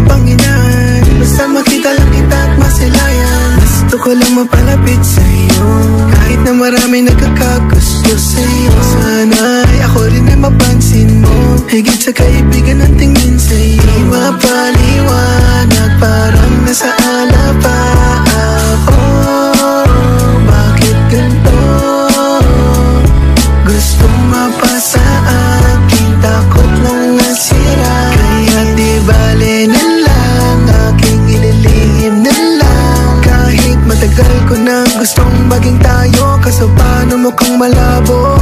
pang hinaan. Basta makita lang kita at masilayan. Gusto ko lang mapalapit sa'yo, kahit na marami nagkakagusto sa'yo. Sana'y ako rin ay mapansin mo, higit sa kaibigan ang tingin sa'yo. Di mapaliwanag, parang nasa alapa ako. Bakit ganito? Gustong mapasa akin, takot lang nasira. Kaya di bale na lang, aking ililihim na lang. Kahit matagal ko nang gustong maging tayo, kaso paano mukhang malabo.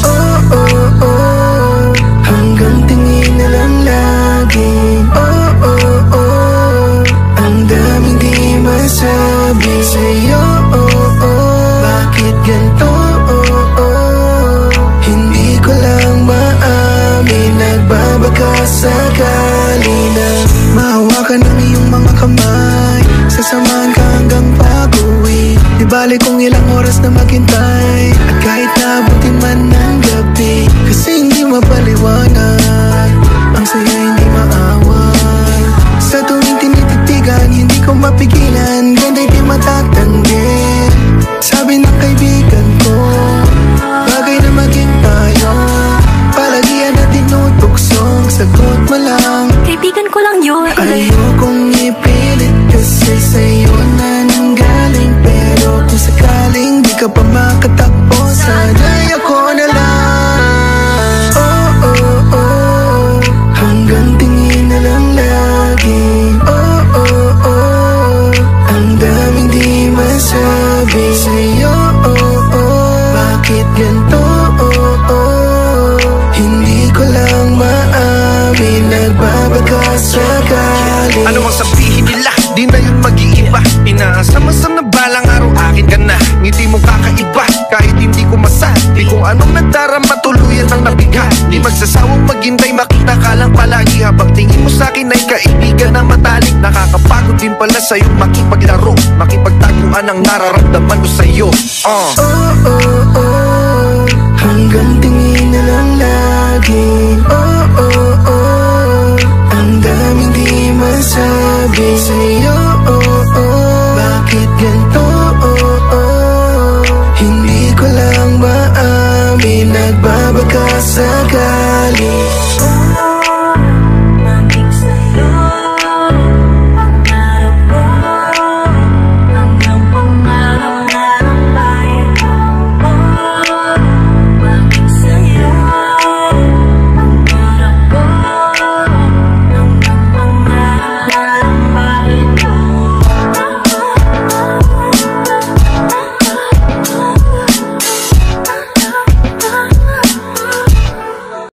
Oh, oh, oh, hanggang tingin na lang lagi. Oh, oh, oh, ang daming di masabi sa'yo. Oh, oh, bakit ganito? Oh, oh, hindi ko lang maamin. Nagbabaka sakali na mahawakan ng iyong mga kamay, sasamahan ka hanggang pag-uwi. Di bale kung ilang oras na maghintay, at kahit naabutin man ng gabi. Kasi hindi mapaliwanag, ang saya hindi maaway. Sa tuwing tinititigan, hindi ko mapigilan, ganda'y di matatanggi. Sabi ng kaibigan ko, bagay na maging tayo. Palagi yan na tinutuksong, sagot mo lang, kaibigan ko lang yun. ayokong ipilit kasi sa'yo na nanggaling. Pero kung sakaling di ka pa makatakbo, sana'y ako na lang. Oh, oh, oh, hanggang tingin na lang lagi. Oh, oh, oh, ang daming di masabi sa'yo. Oh, oh, bakit ganito? Oh, oh, hindi ko lang maamin. Nagbabaka sakali. Ano ang sabihin nila, di na yun mag-iiba. Inaasam-asam na balang araw akin ka na. Ngiti mo kakaiba, kahit hindi ko masabi kung anong nadarama, tuluyan ang nabigat. Di magsasawang maghintay, makita ka lang palagi. Habang tingin mo sa'kin ay kaibigan na matalik. Nakakapagod din pala sa'yo makipaglaro, makipagtaguan ang nararamdaman ko sa'yo. Oh, oh, oh, hanggang tingin na lang lagi. Oh, oh, oh, ang daming di masabi sa'yo. Oh, oh, bakit ganito? Oh, oh, hindi ko lang maamin. Nagbabaka sa